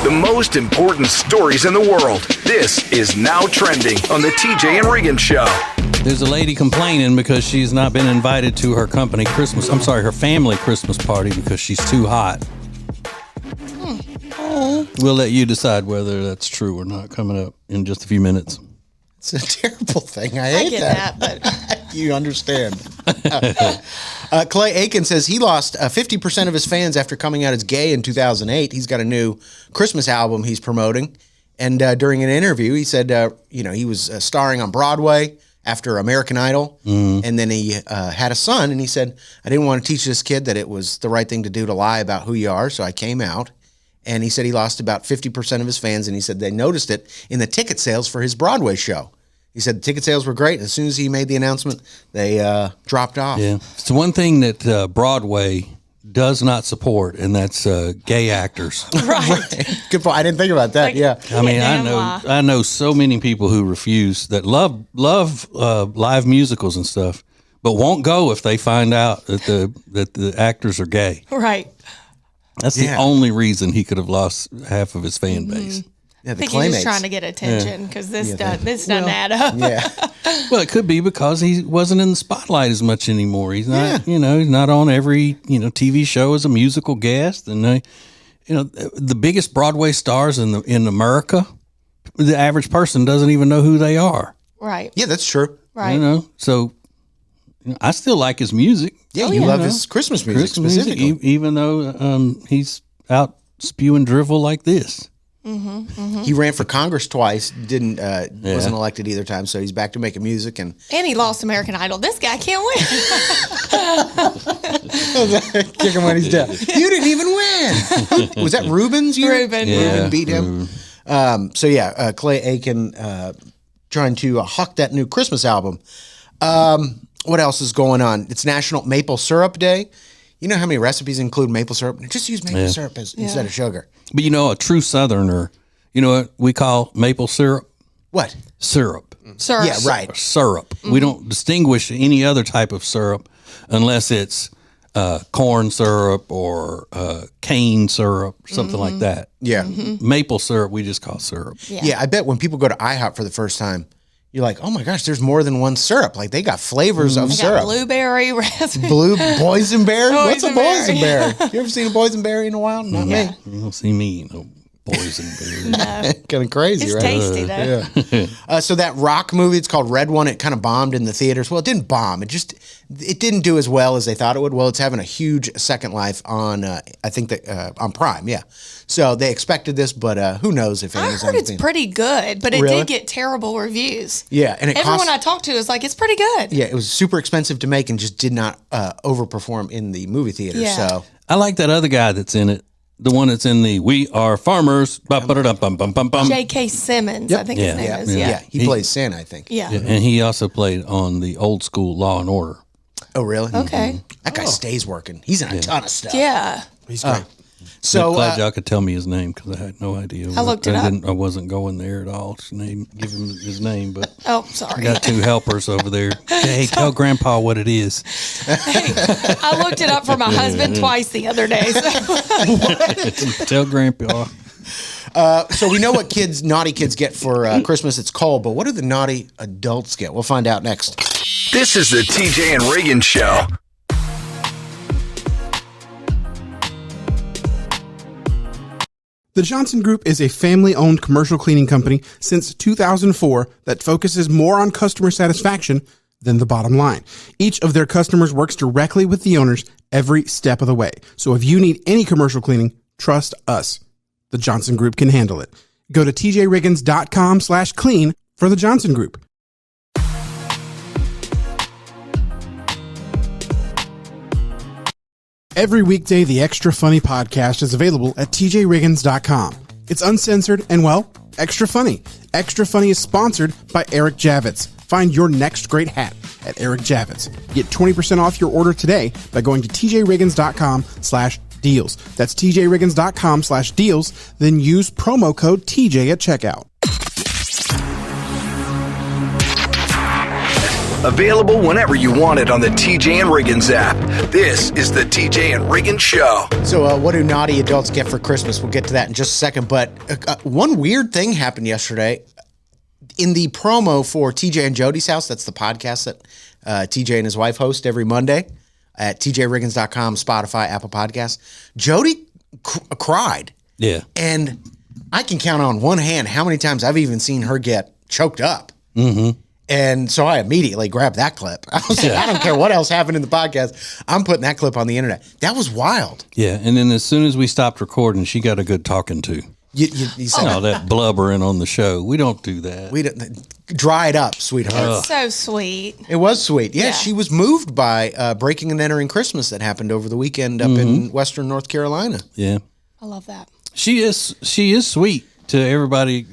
The most important stories in the world. This is Now Trending on the TJ and Riggins Show. There's a lady complaining because she's not been invited to her her family Christmas party because she's too hot. We'll let you decide whether that's true or not coming up in just a few minutes. It's a terrible thing. I hate that. But you understand. Clay Aiken says he lost 50% of his fans after coming out as gay in 2008. He's got a new Christmas album he's promoting. And during an interview, he said, he was starring on Broadway after American Idol. And then he had a son. And he said, I didn't want to teach this kid that it was the right thing to do to lie about who you are. So I came out. And he said he lost about 50% of his fans, and he said they noticed it in the ticket sales for his Broadway show. He said the ticket sales were great. As soon as he made the announcement, they dropped off. Yeah, it's one thing that Broadway does not support, and that's gay actors. Right. Good point. I didn't think about that. Yeah. I mean, I know so many people who refuse that love live musicals and stuff, but won't go if they find out that the actors are gay. Right. That's the only reason he could have lost half of his fan base. Yeah, I think he's just trying to get attention because this doesn't add up. Yeah. Well, it could be because he wasn't in the spotlight as much anymore. He's not, he's not on every, TV show as a musical guest. And, the biggest Broadway stars in America, the average person doesn't even know who they are. Right. Yeah, that's true. Right. So I still like his music. Yeah, you love his Christmas music specifically. Even though he's out spewing drivel like this. He ran for Congress twice, wasn't elected either time, so he's back to making music. And he lost American Idol. This guy can't win. Kick him when he's down. You didn't even win. Was that Rubens? Ruben beat him. Clay Aiken trying to huck that new Christmas album. What else is going on? It's National Maple Syrup Day. You know how many recipes include maple syrup? Just use maple syrup instead of sugar. But a true Southerner, you know what we call maple syrup? What? Syrup. Syrup. Yeah, right. Syrup. We don't distinguish any other type of syrup unless it's corn syrup or cane syrup, something like that. Yeah. Maple syrup, we just call syrup. Yeah, I bet when people go to IHOP for the first time, you're like, oh my gosh, there's more than one syrup. Like they got flavors of syrup. Blueberry, raspberry. Boysenberry? What's a Boysenberry? boysenberry? You ever seen a boysenberry in a while? Not me. You don't see me, no boysenberry. No. Kind of crazy, It's right? tasty, though. Yeah. So that rock movie, it's called Red One. It kind of bombed in the theaters. Well, it didn't bomb. It didn't do as well as they thought it would. Well, it's having a huge second life on, on Prime. Yeah. So they expected this, but who knows if I heard it's pretty good, but it did get terrible reviews. Yeah, and everyone I talked to is like, it's pretty good. Yeah, it was super expensive to make and just did not overperform in the movie theater. Yeah. So I like that other guy that's in it. The one that's in the We Are Farmers. J.K. Simmons, I think his name is. Yeah, he plays Santa, I think. Yeah. And he also played on the old school Law and Order. Oh, really? Okay. That guy stays working. He's in a ton of stuff. Yeah. He's great. So glad y'all could tell me his name because I had no idea. I looked it up. I wasn't going there at all to give him his name, but sorry. I got two helpers over there. Hey, tell Grandpa what it is. Hey, I looked it up for my husband twice the other day. So. Tell Grandpa. So we know what naughty kids get for Christmas. It's cold, but what do the naughty adults get? We'll find out next. This is the TJ and Riggins Show. The Johnson Group is a family-owned commercial cleaning company since 2004 that focuses more on customer satisfaction than the bottom line. Each of their customers works directly with the owners every step of the way. So if you need any commercial cleaning, trust us. The Johnson Group can handle it. Go to tjriggins.com/clean for the Johnson Group. Every weekday, the Extra Funny podcast is available at tjriggins.com. It's uncensored and, well, extra funny. Extra Funny is sponsored by Eric Javits. Find your next great hat at Eric Javits. Get 20% off your order today by going to tjriggins.com/deals. That's tjriggins.com/deals. Then use promo code TJ at checkout. Available whenever you want it on the TJ and Riggins app. This is the TJ and Riggins Show. So what do naughty adults get for Christmas? We'll get to that in just a second. But one weird thing happened yesterday. In the promo for TJ and Jody's House, that's the podcast that TJ and his wife host every Monday at tjriggins.com, Spotify, Apple Podcasts, Jody cried. Yeah. And I can count on one hand how many times I've even seen her get choked up. Mm-hmm. And so I immediately grabbed that clip. I was like, I don't care what else happened in the podcast. I'm putting that clip on the internet. That was wild. Yeah. And then as soon as we stopped recording, she got a good talking to. You said, all that blubbering on the show. We don't do that. We don't dry it up, sweetheart. It's so sweet. It was sweet. Yeah, she was moved by breaking and entering Christmas that happened over the weekend up in Western North Carolina. Yeah. I love that. She is sweet to everybody,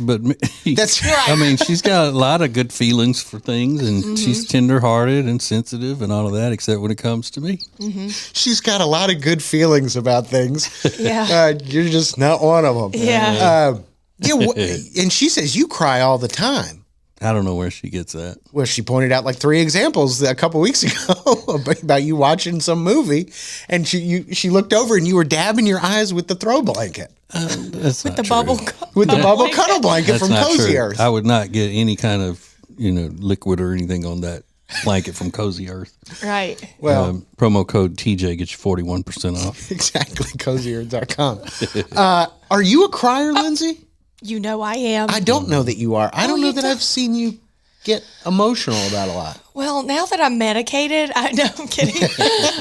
but me. That's right. I mean, she's got a lot of good feelings for things, and she's tenderhearted and sensitive and all of that, except when it comes to me. Mm-hmm. She's got a lot of good feelings about things. Yeah. You're just not one of them. Yeah. And she says you cry all the time. I don't know where she gets that. Well, she pointed out like 3 examples a couple weeks ago about you watching some movie, and she looked over and you were dabbing your eyes with the throw blanket. That's With not the true. bubble cuddle blanket That's from not Cozy true. Earth. I would not get any kind of liquid or anything on that blanket from Cozy Earth. Right. Well, Promo code TJ gets you 41% off. exactly, CozyEarth.com. Are you a crier, Lindsay? You know I am. I don't know that you are. I don't know you that don't. I've seen you get emotional about a lot. Well, now that I'm medicated, I'm kidding.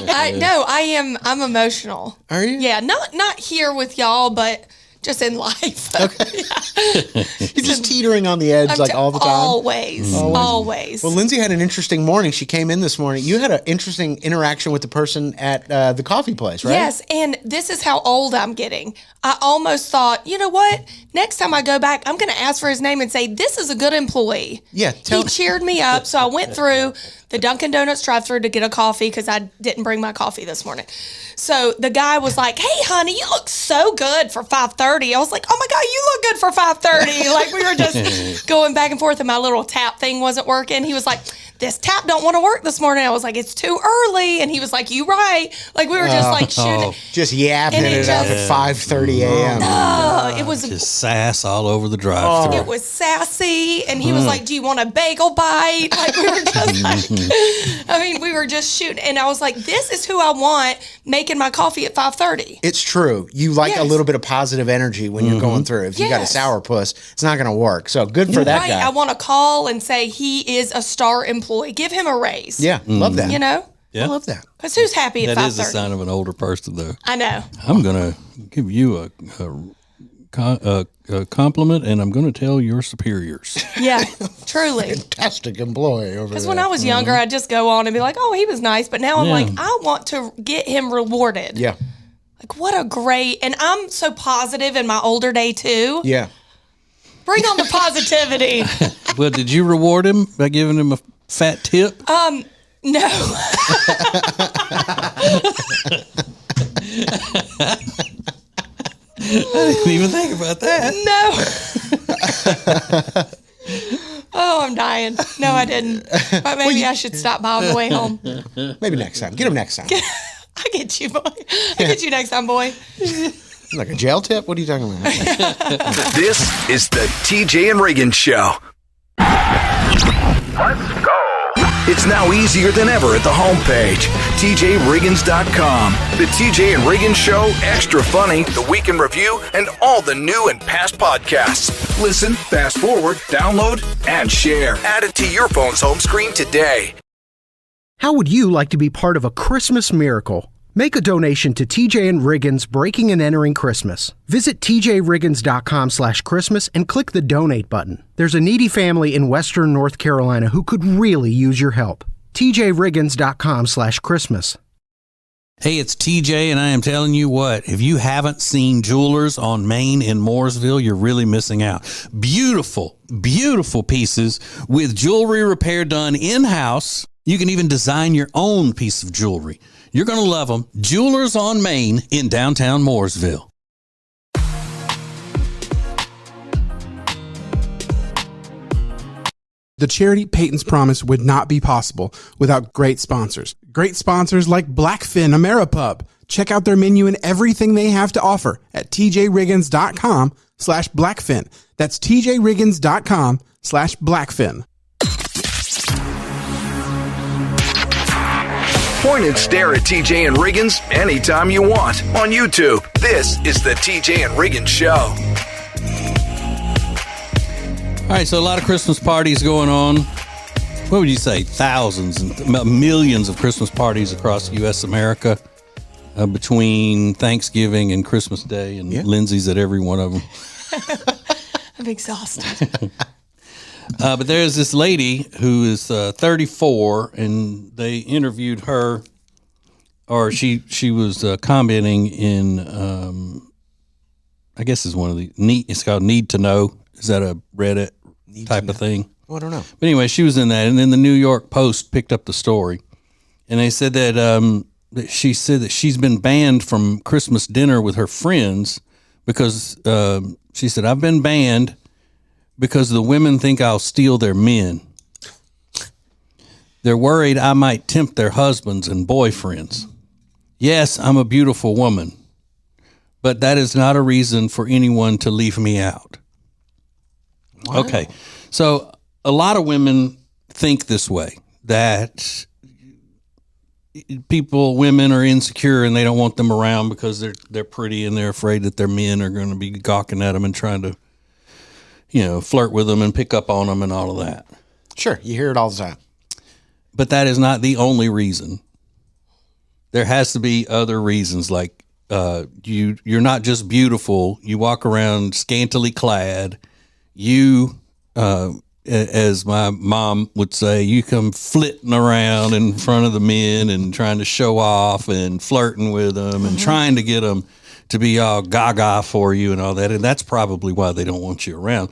I am. I'm emotional. Are you? Yeah, not here with y'all, but just in life. Okay. You're just teetering on the edge like all the time? Always. Well, Lindsay had an interesting morning. She came in this morning. You had an interesting interaction with the person at the coffee place, right? Yes, and this is how old I'm getting. I almost thought, you know what? Next time I go back, I'm going to ask for his name and say, this is a good employee. Yeah. He cheered me up. So I went through the Dunkin' Donuts drive-thru to get a coffee because I didn't bring my coffee this morning. So the guy was like, hey, honey, you look so good for 5:30. I was like, oh, my God, you look good for 5:30. Like we were just going back and forth and my little tap thing wasn't working. He was like, this tap don't want to work this morning. I was like, it's too early. And he was like, you right. Like we were just like shooting. Just yapping it up at 5:30 a.m. It was Just sass all over the drive-thru. It was sassy, and he was like, do you want a bagel bite? Like, we were just like, we were just shooting. And I was like, this is who I want making my coffee at 5:30. It's true. You like a little bit of positive energy when you're going through. If you got a sourpuss, it's not going to work. So good for that guy. I want to call and say he is a star employee. Give him a raise. Yeah, love that. You know? Yeah. I love that. Because who's happy at 5:30? That is a sign of an older person, though. I know. I'm going to give you a compliment, and I'm going to tell your superiors. Yeah, truly. Fantastic employee over there. Because when I was younger, I'd just go on and be like, oh, he was nice. But now I'm like, I want to get him rewarded. Yeah. Like, what a great, and I'm so positive in my older day, too. Yeah. Bring on the positivity. Well, did you reward him by giving him a fat tip? No. I didn't even think about that. No. Oh, I'm dying. No, I didn't. But maybe I should stop by on the way home. Maybe next time. Get him next time. I get you, boy. I get you next time, boy. Like a jail tip? What are you talking about? This is the TJ and Riggins Show. Let's go. It's now easier than ever at the homepage, tjriggins.com. The TJ and Riggins Show, Extra Funny, The Week in Review, and all the new and past podcasts. Listen, fast forward, download, and share. Add it to your phone's home screen today. How would you like to be part of a Christmas miracle? Make a donation to TJ and Riggins Breaking and Entering Christmas. Visit tjriggins.com/Christmas and click the donate button. There's a needy family in Western North Carolina who could really use your help. tjriggins.com/Christmas. Hey, it's TJ, and I am telling you what, if you haven't seen Jewelers on Main in Mooresville, you're really missing out. Beautiful, beautiful pieces with jewelry repair done in-house. You can even design your own piece of jewelry. You're going to love them. Jewelers on Main in downtown Mooresville. The charity Peyton's Promise would not be possible without great sponsors. Great sponsors like Blackfin Ameripub. Check out their menu and everything they have to offer at tjriggins.com/Blackfin. That's tjriggins.com/Blackfin. Point and stare at TJ and Riggins anytime you want on YouTube. This is the TJ and Riggins Show. All right, so a lot of Christmas parties going on. What would you say? Thousands and millions of Christmas parties across U.S. America between Thanksgiving and Christmas Day, and Lindsay's at every one of them. I'm exhausted. But there's this lady who is 34, and they interviewed her, or she was commenting in, I guess it's one of the it's called Need to Know. Is that a Reddit type of thing? Oh, I don't know. But anyway, she was in that, and then the New York Post picked up the story, and they said that she said that she's been banned from Christmas dinner with her friends because she said, I've been banned because the women think I'll steal their men. They're worried I might tempt their husbands and boyfriends. Yes, I'm a beautiful woman, but that is not a reason for anyone to leave me out. Wow. Okay, so a lot of women think this way, that women are insecure and they don't want them around because they're pretty and they're afraid that their men are going to be gawking at them and trying to, flirt with them and pick up on them and all of that. Sure, you hear it all the time. But that is not the only reason. There has to be other reasons, like you're not just beautiful. You walk around scantily clad. You, as my mom would say, you come flitting around in front of the men and trying to show off and flirting with them and trying to get them to be all gaga for you and all that. And that's probably why they don't want you around.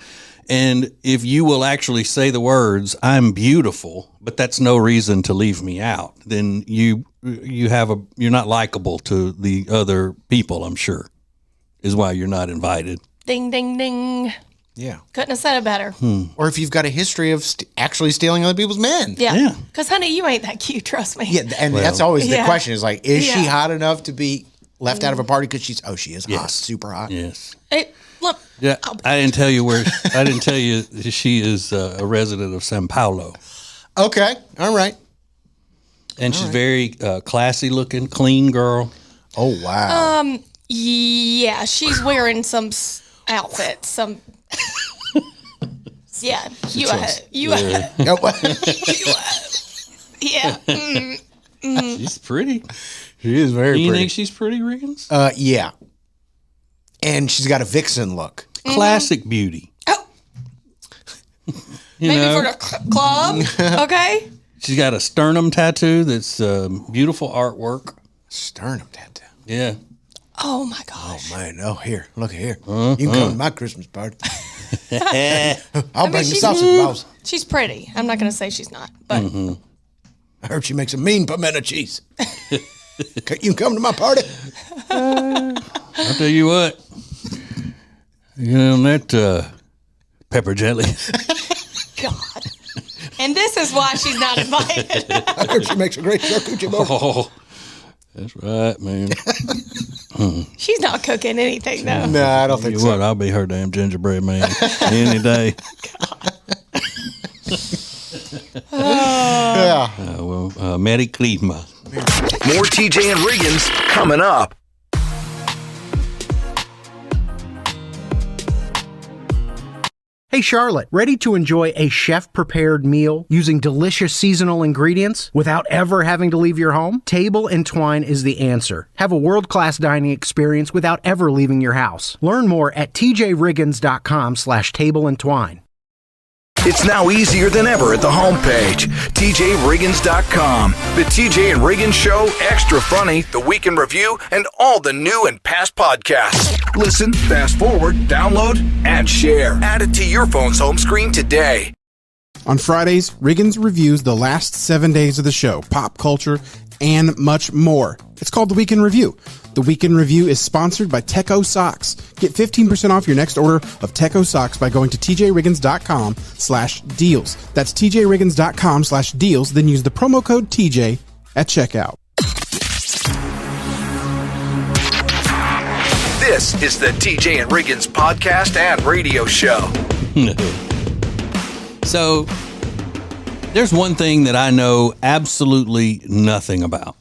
And if you will actually say the words, I'm beautiful, but that's no reason to leave me out, then you're not likable to the other people, I'm sure, is why you're not invited. Ding, ding, ding. Yeah. Couldn't have said it better. Or if you've got a history of actually stealing other people's men. Yeah. Because, honey, you ain't that cute, trust me. Yeah, and that's always the question is like, is she hot enough to be left out of a party because she is hot, super hot? Yes. Look. Yeah, I didn't tell you she is a resident of Sao Paulo. Okay, all right. And she's very classy looking, clean girl. Oh, wow. Yeah, she's wearing some outfits, yeah, you yeah. She's pretty. She is very pretty. You think she's pretty, Riggins? Yeah. And she's got a vixen look. Classic beauty. Oh. Maybe for the club, okay? She's got a sternum tattoo that's beautiful artwork. Sternum tattoo? Yeah. Oh, my gosh. Oh, man. Oh, here. Look here. You can come to my Christmas party. I'll bring the sausage balls. She's pretty. I'm not going to say she's not, but... I heard she makes a mean pimento cheese. You can come to my party. I'll tell you what. That pepper jelly. God. And this is why she's not invited. I heard she makes a great charcuterie board. Oh, that's right, man. She's not cooking anything, though. No, I don't think so. What? I'll be her damn gingerbread man any day. Yeah. Merry Christmas. More TJ and Riggins coming up. Hey Charlotte, ready to enjoy a chef-prepared meal using delicious seasonal ingredients without ever having to leave your home? Table and Twine is the answer. Have a world-class dining experience without ever leaving your house. Learn more at tjriggins.com/tableandtwine. It's now easier than ever at the homepage, tjriggins.com. The TJ and Riggins Show, Extra Funny, The Week in Review, and all the new and past podcasts. Listen, fast forward, download, and share. Add it to your phone's home screen today. On Fridays, Riggins reviews the last 7 days of the show, pop culture, and much more. It's called The Week in Review. The Weekend Review is sponsored by Techo Socks. Get 15% off your next order of Techo Socks by going to tjriggins.com/deals. That's tjriggins.com/deals. Then use the promo code TJ at checkout. This is the TJ and Riggins podcast and radio show. So, there's one thing that I know absolutely nothing about,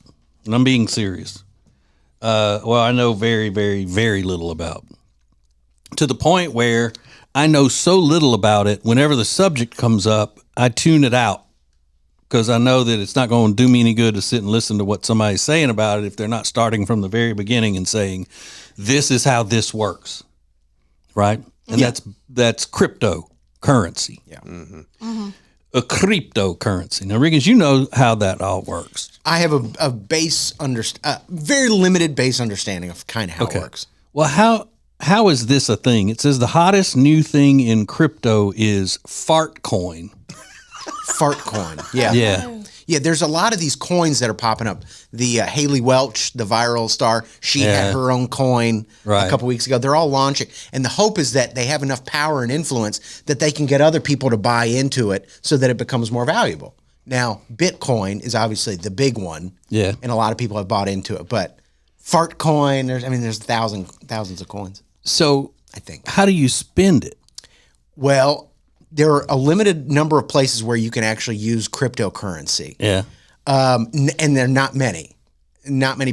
and I'm being serious. I know very, very, very little about. To the point where I know so little about it, whenever the subject comes up, I tune it out. Because I know that it's not going to do me any good to sit and listen to what somebody's saying about it if they're not starting from the very beginning and saying, this is how this works. Right? And that's cryptocurrency. Yeah. Mm-hmm. A cryptocurrency. Now, Riggins, you know how that all works. I have a very limited base understanding of kind of how it works. Well, how is this a thing? It says the hottest new thing in crypto is fart coin. Fart coin. Yeah. Yeah. Yeah, there's a lot of these coins that are popping up. The Haley Welch, the viral star, she had her own coin a couple weeks ago. They're all launching. And the hope is that they have enough power and influence that they can get other people to buy into it so that it becomes more valuable. Now, Bitcoin is obviously the big one. Yeah. And a lot of people have bought into it. But fart coin, there's thousands of coins. So, I think. How do you spend it? Well, there are a limited number of places where you can actually use cryptocurrency. Yeah. And there are not many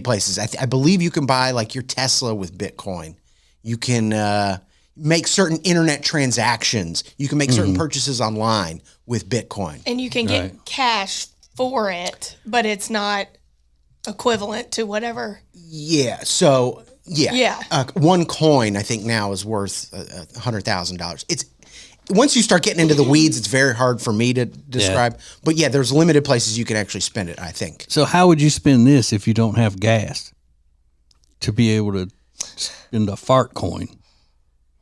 places. I believe you can buy like your Tesla with Bitcoin. You can make certain internet transactions. You can make certain purchases online with Bitcoin. And you can get cash for it, but it's not equivalent to whatever. Yeah. So, yeah. One coin, I think now is worth $100,000. Once you start getting into the weeds, it's very hard for me to describe. Yeah. But yeah, there's limited places you can actually spend it, I think. So how would you spend this if you don't have gas to be able to spend a fart coin?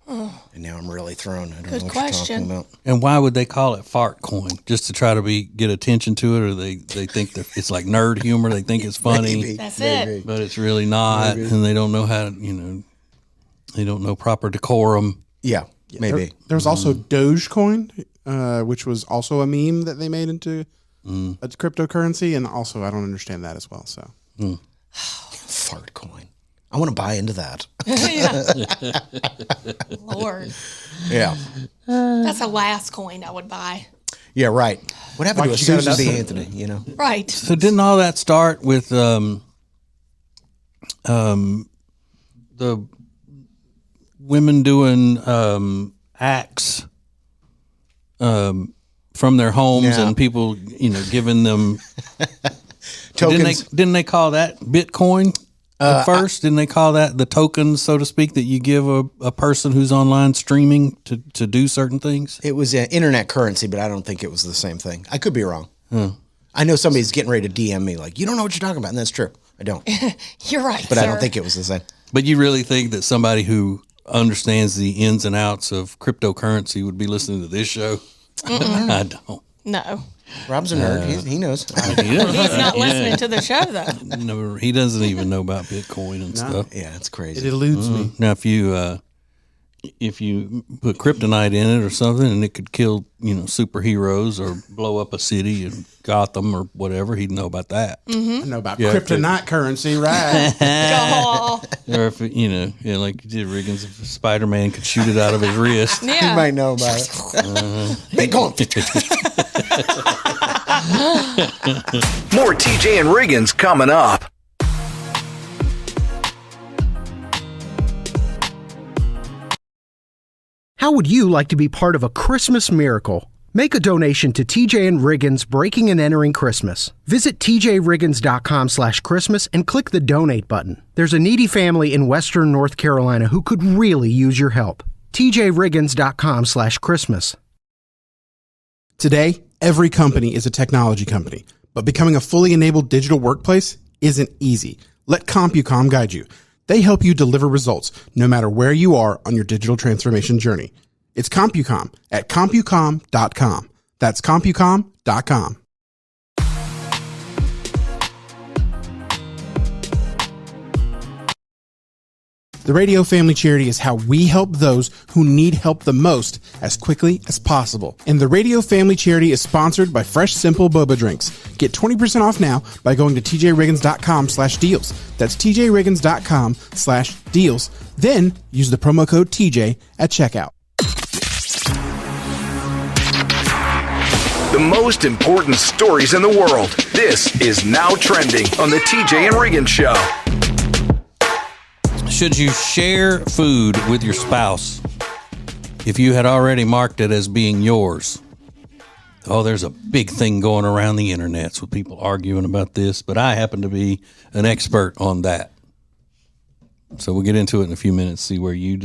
And now I'm really thrown. I don't know what you're talking about. And why would they call it fart coin? Just to try to get attention to it, or they think that it's like nerd humor. They think it's funny. Maybe. That's it. But it's really not, and they don't know how to, they don't know proper decorum. Yeah. Maybe. There's also Dogecoin, which was also a meme that they made into a cryptocurrency, and also I don't understand that as well. So, fart coin. I want to buy into that. Lord. Yeah. That's the last coin I would buy. Yeah, right. What happened to a Susan B. Anthony, Right. So didn't all that start with the women doing acts from their homes and people, giving them tokens? Didn't they call that Bitcoin at first? Didn't they call that the tokens, so to speak, that you give a person who's online streaming to do certain things? It was an internet currency, but I don't think it was the same thing. I could be wrong. I know somebody's getting ready to DM me like, you don't know what you're talking about, and that's true. I don't. You're right, but sir. I don't think it was the same. But you really think that somebody who understands the ins and outs of cryptocurrency would be listening to this show? I don't. No. Rob's a nerd. He knows. He's not listening to the show, though. No, he doesn't even know about Bitcoin and stuff. Yeah, it's crazy. It eludes me. Now, if you put kryptonite in it or something, and it could kill, superheroes or blow up a city in Gotham or whatever, he'd know about that. I know about kryptonite currency, right? Or if like you did, Riggins, if Spider-Man could shoot it out of his wrist. He might know about it. Bitcoin. More TJ and Riggins coming up. How would you like to be part of a Christmas miracle? Make a donation to TJ and Riggins Breaking and Entering Christmas. Visit tjriggins.com/Christmas and click the donate button. There's a needy family in Western North Carolina who could really use your help. tjriggins.com/Christmas. Today, every company is a technology company, but becoming a fully enabled digital workplace isn't easy. Let CompuCom guide you. They help you deliver results no matter where you are on your digital transformation journey. It's CompuCom at CompuCom.com. That's CompuCom.com. The Radio Family Charity is how we help those who need help the most as quickly as possible. And the Radio Family Charity is sponsored by Fresh Simple Boba Drinks. Get 20% off now by going to tjriggins.com/deals. That's tjriggins.com/deals. Then use the promo code TJ at checkout. The most important stories in the world. This is Now Trending on the TJ and Riggins Show. Should you share food with your spouse if you had already marked it as being yours? Oh, there's a big thing going around the internet with people arguing about this, but I happen to be an expert on that. So we'll get into it in a few minutes, see where you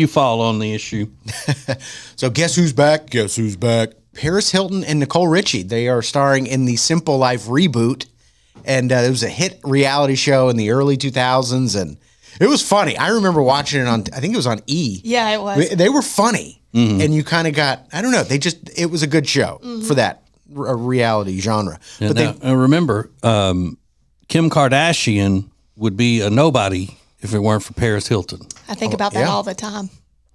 fall on the issue. So guess who's back? Guess who's back? Paris Hilton and Nicole Richie. They are starring in the Simple Life reboot. And it was a hit reality show in the early 2000s. And it was funny. I remember watching it on, I think it was on E. Yeah, it was. They were funny. Mm-hmm. And you kind of got, I don't know, it was a good show for that reality genre. Yeah, but remember, Kim Kardashian would be a nobody if it weren't for Paris Hilton. I think about that all the time.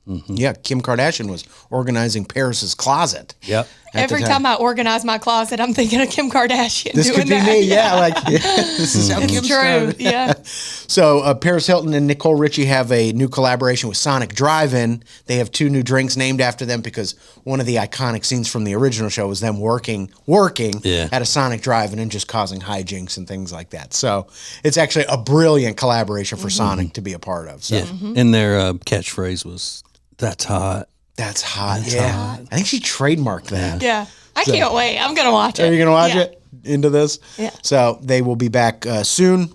Mm-hmm. Yeah, Kim Kardashian was organizing Paris's closet. Yep. Every time I organize my closet, I'm thinking of Kim Kardashian. This doing could be that. me. Yeah, this is how Kim started. Yeah. So Paris Hilton and Nicole Richie have a new collaboration with Sonic Drive-In. They have 2 new drinks named after them because one of the iconic scenes from the original show was them working at a Sonic Drive-In and just causing hijinks and things like that. So it's actually a brilliant collaboration for Sonic to be a part of. So. Yeah. And their catchphrase was, "That's hot." That's hot. Hot. I think she trademarked that. Yeah. I can't wait. I'm going to watch it. Are you going to watch it into this? Yeah. So they will be back soon.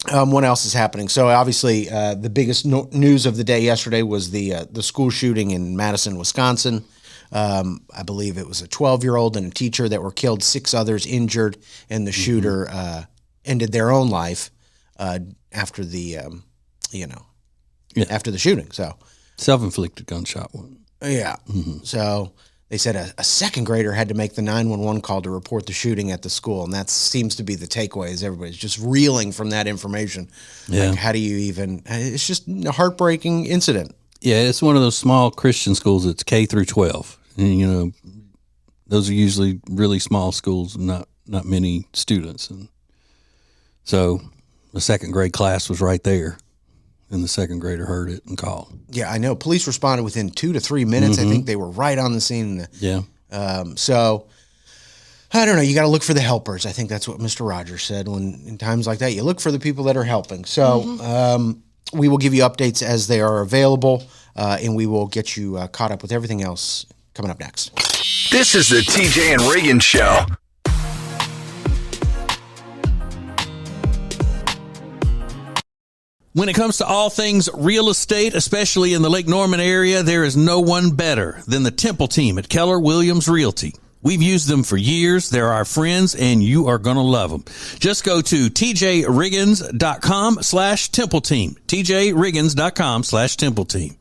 What else is happening? So obviously the biggest news of the day yesterday was the school shooting in Madison, Wisconsin. I believe it was a 12-year-old and a teacher that were killed, 6 others injured, and the shooter ended their own life after the, after the shooting. So self-inflicted gunshot wound. Yeah. Mm-hmm. So they said a second grader had to make the 911 call to report the shooting at the school. And that seems to be the takeaway, is everybody's just reeling from that information. Yeah. Like, how do you even, it's just a heartbreaking incident. Yeah, it's one of those small Christian schools that's K through 12. And, those are usually really small schools, not many students. And so the second grade class was right there. And the second grader heard it and called. Yeah, I know. Police responded within 2 to 3 minutes. Mm-hmm. I think they were right on the scene. Yeah. So, I don't know. You got to look for the helpers. I think that's what Mr. Rogers said. When in times like that, you look for the people that are helping. So, we will give you updates as they are available, and we will get you caught up with everything else coming up next. This is the TJ and Riggins Show. When it comes to all things real estate, especially in the Lake Norman area, there is no one better than the Temple team at Keller Williams Realty. We've used them for years. They're our friends, and you are going to love them. Just go to tjriggins.com/Temple team. tjriggins.com/Temple team.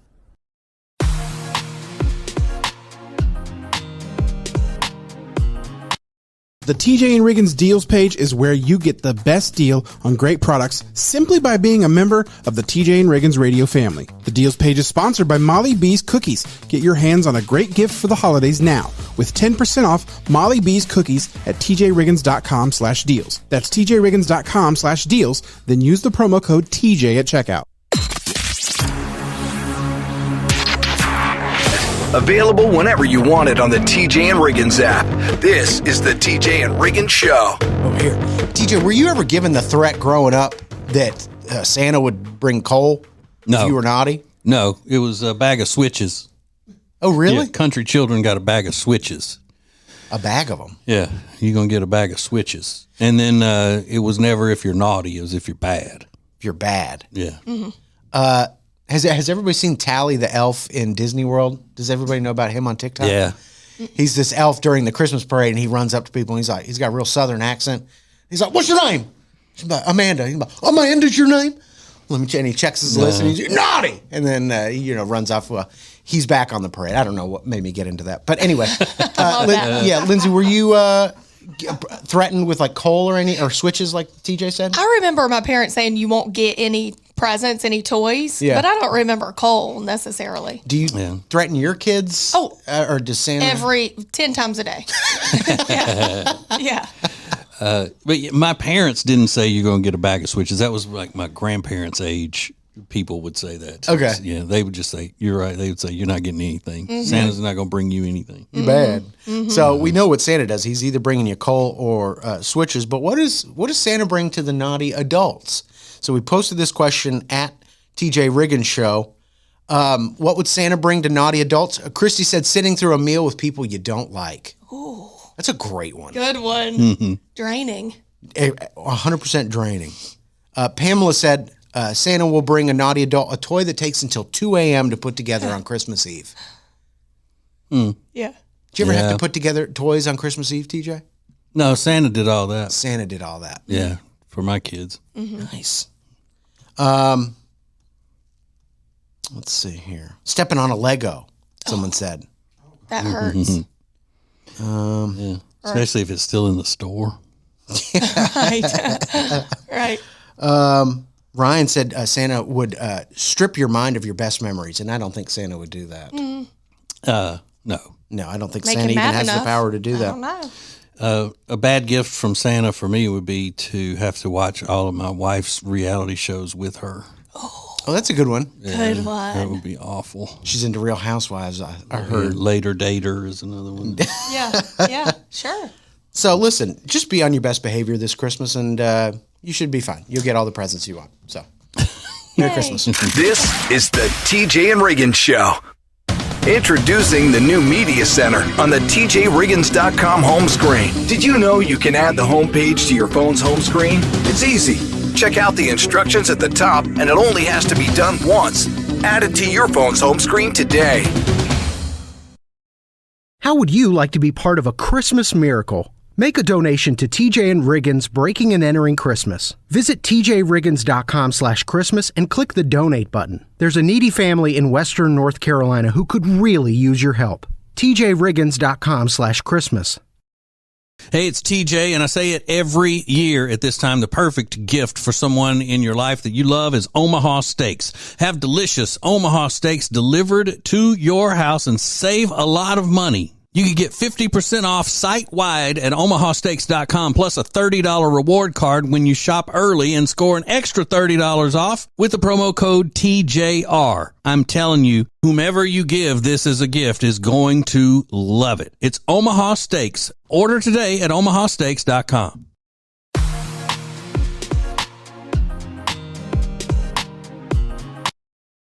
The TJ and Riggins Deals page is where you get the best deal on great products simply by being a member of the TJ and Riggins radio family. The Deals page is sponsored by Molly B's Cookies. Get your hands on a great gift for the holidays now with 10% off Molly B's Cookies at tjriggins.com/deals. That's tjriggins.com/deals. Then use the promo code TJ at checkout. Available whenever you want it on the TJ and Riggins app. This is the TJ and Riggins Show. Oh, here. TJ, were you ever given the threat growing up that Santa would bring coal if you were naughty? No, it was a bag of switches. Oh, really? Yeah, country children got a bag of switches. A bag of them? Yeah, you're going to get a bag of switches. And then it was never if you're naughty, it was if you're bad. If you're bad. Yeah. Mm-hmm. Has everybody seen Tally the elf in Disney World? Does everybody know about him on TikTok? Yeah. He's this elf during the Christmas parade, and he runs up to people, and he's got a real Southern accent. He's like, "What's your name?" She's like, "Amanda." He's like, "Amanda's your name?" And he checks his list, and he's like, "Naughty," and then runs off. He's back on the parade. I don't know what made me get into that, but anyway, Lindsay, were you threatened with like coal or switches, like TJ said? I remember my parents saying you won't get any presents, any toys. Yeah. But I don't remember Cole necessarily. Do you threaten your kids? Oh. Or does Santa? 10 times a day. Yeah. But my parents didn't say you're going to get a bag of switches. That was like my grandparents' age. People would say that. Okay. Yeah, they would just say, you're right. They would say, you're not getting anything. Santa's not going to bring you anything. You bad. So we know what Santa does. He's either bringing you coal or switches. But what does Santa bring to the naughty adults? So we posted this question at TJ Riggins Show. What would Santa bring to naughty adults? Christy said sitting through a meal with people you don't like. Ooh. That's a great one. Good one. Draining. 100% draining. Pamela said Santa will bring a naughty adult a toy that takes until 2 a.m. to put together on Christmas Eve. Yeah. Did you ever have to put together toys on Christmas Eve, TJ? No, Santa did all that. Santa did all that. Yeah, for my kids. Nice. Let's see here. Stepping on a Lego, someone said. That hurts. Yeah, especially if it's still in the store. Right. Ryan said Santa would strip your mind of your best memories, and I don't think Santa would do that. No. No, I don't think Make Santa him even mad has the enough. power to do I that. don't know. A bad gift from Santa for me would be to have to watch all of my wife's reality shows with her. Oh, that's a good one. Good That one. would be awful. She's into Real Housewives, I heard. Later Dater is another one. Yeah, sure. So listen, just be on your best behavior this Christmas, and you should be fine. You'll get all the presents you want. So, Merry Christmas. This is the TJ and Riggins Show. Introducing the new Media Center on the TJRiggins.com home screen. Did you know you can add the homepage to your phone's home screen? It's easy. Check out the instructions at the top, and it only has to be done once. Add it to your phone's home screen today. How would you like to be part of a Christmas miracle? Make a donation to TJ and Riggins Breaking and Entering Christmas. Visit tjriggins.com/Christmas and click the donate button. There's a needy family in Western North Carolina who could really use your help. tjriggins.com/Christmas. Hey, it's TJ, and I say it every year at this time. The perfect gift for someone in your life that you love is Omaha Steaks. Have delicious Omaha Steaks delivered to your house and save a lot of money. You can get 50% off site-wide at omahasteaks.com, plus a $30 reward card when you shop early and score an extra $30 off with the promo code TJR. I'm telling you, whomever you give this as a gift is going to love it. It's Omaha Steaks. Order today at omahasteaks.com.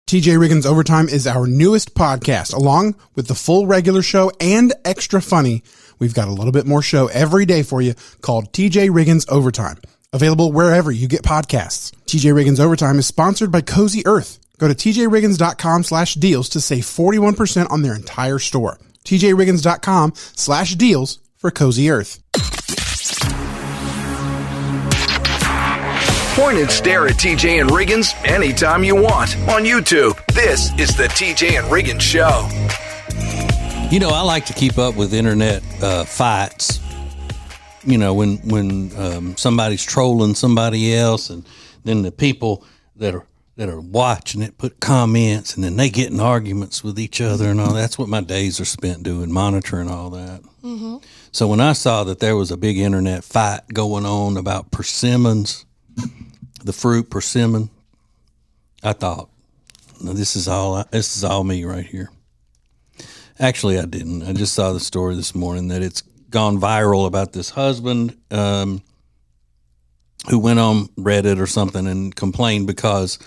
TJ Riggins Overtime is our newest podcast. Along with the full regular show and extra funny, we've got a little bit more show every day for you called TJ Riggins Overtime. Available wherever you get podcasts. TJ Riggins Overtime is sponsored by Cozy Earth. Go to tjriggins.com/deals to save 41% on their entire store. tjriggins.com/deals for Cozy Earth. Point and stare at TJ and Riggins anytime you want on YouTube. This is the TJ and Riggins Show. You know, I like to keep up with internet fights. You know, when somebody's trolling somebody else, and then the people that are watching it put comments, and then they get in arguments with each other and all. That's what my days are spent doing, monitoring all that. Mm-hmm. So when I saw that there was a big internet fight going on about persimmons, the fruit persimmon, I thought, no, this is all me right here. Actually, I didn't. I just saw the story this morning that it's gone viral about this husband who went on Reddit or something and complained because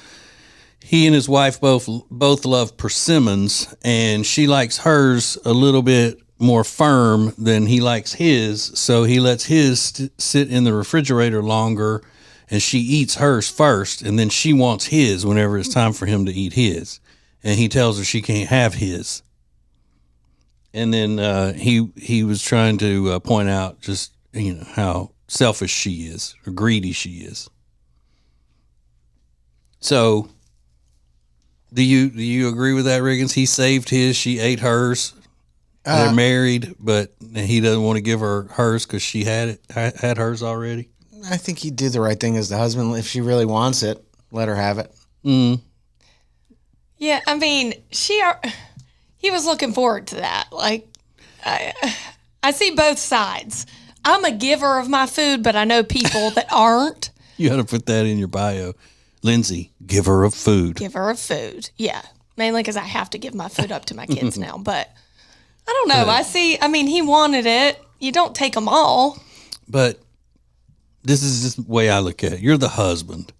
he and his wife both love persimmons, and she likes hers a little bit more firm than he likes his, so he lets his sit in the refrigerator longer, and she eats hers first, and then she wants his whenever it's time for him to eat his, and he tells her she can't have his. And then he was trying to point out just, you know, how selfish she is or greedy she is. So do you agree with that, Riggins? He saved his, she ate hers. They're married, but he doesn't want to give her hers because she had hers already. I think he'd do the right thing as the husband. If she really wants it, let her have it. Yeah, I mean, he was looking forward to that. Like, I see both sides. I'm a giver of my food, but I know people that aren't. You got to put that in your bio. Lindsay, giver of food. Giver of food, yeah. Mainly because I have to give my food up to my kids now. But I don't know. He wanted it. You don't take them all. But this is just the way I look at it. You're the husband.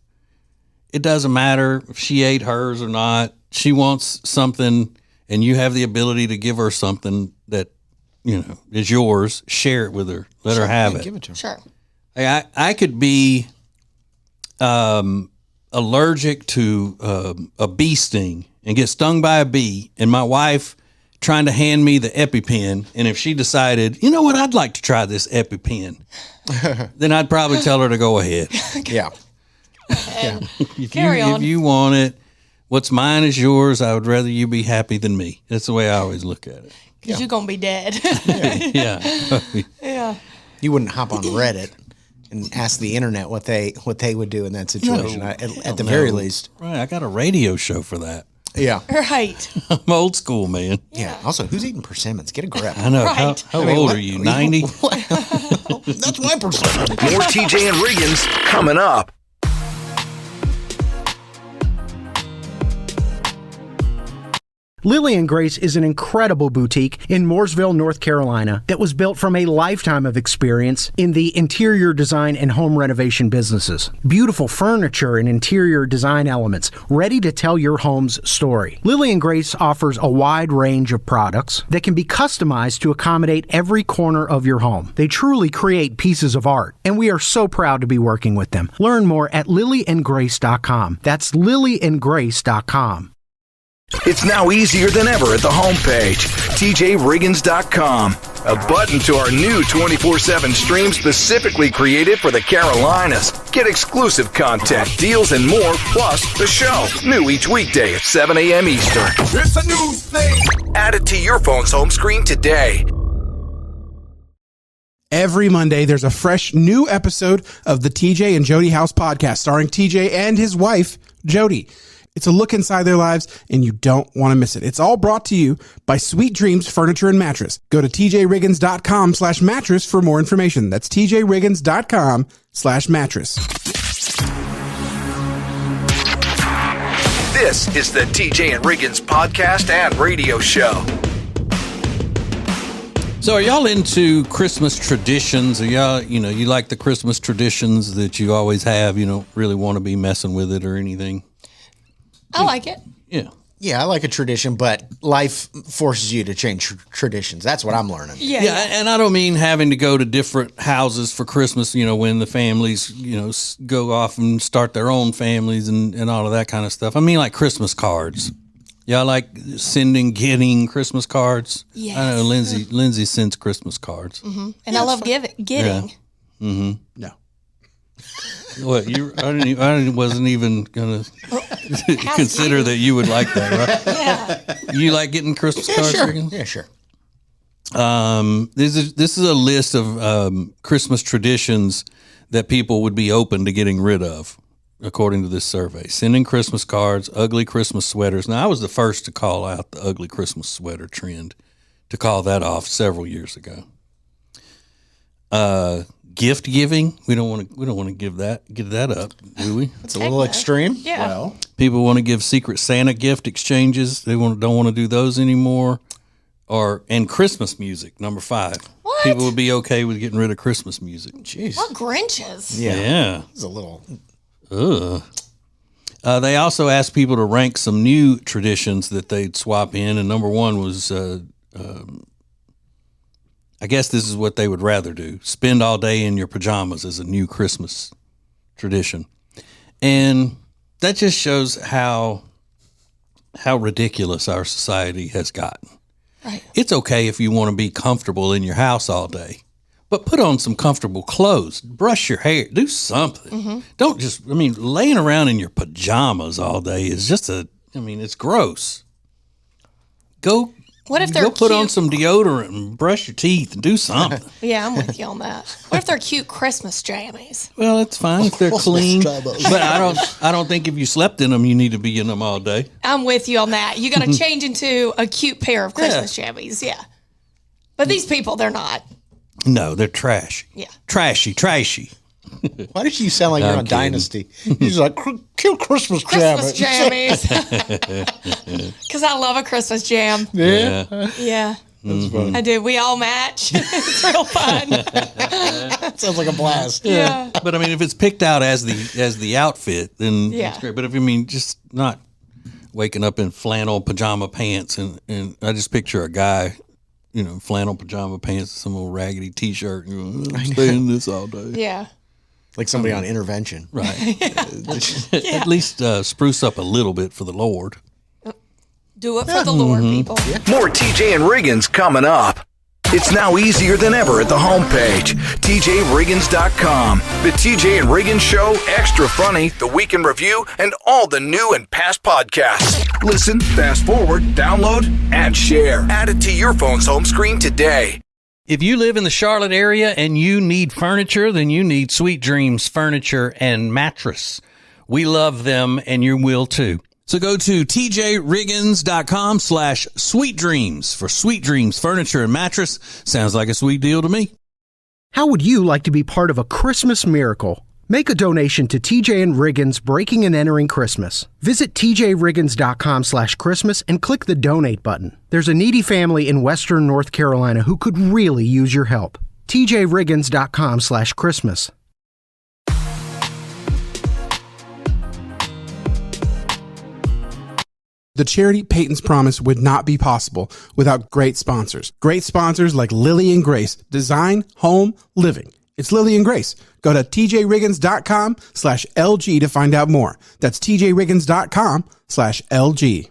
It doesn't matter if she ate hers or not. She wants something, and you have the ability to give her something that, is yours. Share it with her. Let her have it. Give it to her. Sure. I could be allergic to a bee sting and get stung by a bee, and my wife trying to hand me the EpiPen, and if she decided, you know what, I'd like to try this EpiPen, then I'd probably tell her to go ahead. Yeah. If you want it, what's mine is yours. I would rather you be happy than me. That's the way I always look at it. Because you're going to be dead. Yeah. Yeah. You wouldn't hop on Reddit and ask the internet what they would do in that situation, at the very least. Right. I got a radio show for that. Yeah. Right. I'm old school, man. Yeah. Also, who's eating persimmons? Get a grip. I know. Right. How old are you? 90? That's my persimmon. More TJ and Riggins coming up. Lily and Grace is an incredible boutique in Mooresville, North Carolina that was built from a lifetime of experience in the interior design and home renovation businesses. Beautiful furniture and interior design elements ready to tell your home's story. Lily and Grace offers a wide range of products that can be customized to accommodate every corner of your home. They truly create pieces of art, and we are so proud to be working with them. Learn more at lilyandgrace.com. That's lilyandgrace.com. It's now easier than ever at the homepage, TJRiggins.com. A button to our new 24/7 stream specifically created for the Carolinas. Get exclusive content, deals, and more, plus the show. New each weekday at 7 a.m. Eastern. It's a new thing. Add it to your phone's home screen today. Every Monday, there's a fresh new episode of the TJ and Jody House podcast starring TJ and his wife, Jody. It's a look inside their lives, and you don't want to miss it. It's all brought to you by Sweet Dreams Furniture and Mattress. Go to tjriggins.com/mattress for more information. That's tjriggins.com/mattress. This is the TJ and Riggins podcast and radio show. So are y'all into Christmas traditions? Are y'all, you like the Christmas traditions that you always have? You don't really want to be messing with it or anything? I like it. Yeah. Yeah, I like a tradition, but life forces you to change traditions. That's what I'm learning. Yeah, and I don't mean having to go to different houses for Christmas, when the families, go off and start their own families and all of that kind of stuff. I mean like Christmas cards. Y'all like getting Christmas cards? Yes. I know Lindsay sends Christmas cards. Mm-hmm. And I love getting. Yeah. Mm-hmm. No. What I wasn't even gonna consider that you would like that, right? Yeah. You like getting Christmas cards? Sure. Riggins? Yeah, sure. This is a list of Christmas traditions that people would be open to getting rid of, according to this survey. Sending Christmas cards, ugly Christmas sweaters. Now, I was the first to call out the ugly Christmas sweater trend, to call that off several years ago. Gift giving, we don't want to give that up, do we? It's a little extreme. Yeah. Well, People want to give Secret Santa gift exchanges. They don't want to do those anymore. And Christmas music, number 5. What? People would be okay with getting rid of Christmas music. Jeez. What Grinches? Yeah. It's a little. Ugh. They also asked people to rank some new traditions that they'd swap in, and number 1 was, I guess this is what they would rather do: spend all day in your pajamas as a new Christmas tradition. And that just shows how ridiculous our society has gotten. Right. It's okay if you want to be comfortable in your house all day, but put on some comfortable clothes, brush your hair, do something. Mm-hmm. Don't just, laying around in your pajamas all day is just it's gross. Go What if they're Go put cute? on some deodorant and brush your teeth and do something. Yeah, I'm with you on that. What if they're cute Christmas jammies? Well, it's fine if they're clean, but I don't think if you slept in them, you need to be in them all day. I'm with you on that. You got to change into a cute pair of Christmas jammies. Yeah, but these people, they're not. No, they're trashy. Yeah, trashy. Why did you sound like you're on kidding. Dynasty? You're like, cute Christmas jammies. Because I love a Christmas jam. Yeah. Yeah. That's fun. I do. We all match. It's real fun. Sounds like a blast. Yeah. But I mean, if it's picked out as the outfit, then it's great. But if just not waking up in flannel pajama pants and I just picture a guy, flannel pajama pants, some old raggedy T-shirt, and I'm stay in this all day. Yeah. Like somebody on intervention. Right. At least spruce up a little bit for the Lord. Do it for the Lord, people. More TJ and Riggins coming up. It's now easier than ever at the homepage, TJRiggins.com. The TJ and Riggins Show, Extra Funny, The Week in Review, and all the new and past podcasts. Listen, fast forward, download, and share. Add it to your phone's home screen today. If you live in the Charlotte area and you need furniture, then you need Sweet Dreams Furniture and Mattress. We love them, and you will too. So go to tjriggins.com/sweetdreams for Sweet Dreams Furniture and Mattress. Sounds like a sweet deal to me. How would you like to be part of a Christmas miracle? Make a donation to TJ and Riggins Breaking and Entering Christmas. Visit tjriggins.com/Christmas and click the donate button. There's a needy family in Western North Carolina who could really use your help. tjriggins.com/Christmas. The charity Peyton's Promise would not be possible without great sponsors. Great sponsors like Lily and Grace, Design, Home, Living. It's Lily and Grace. Go to tjriggins.com/LG to find out more. That's tjriggins.com/LG.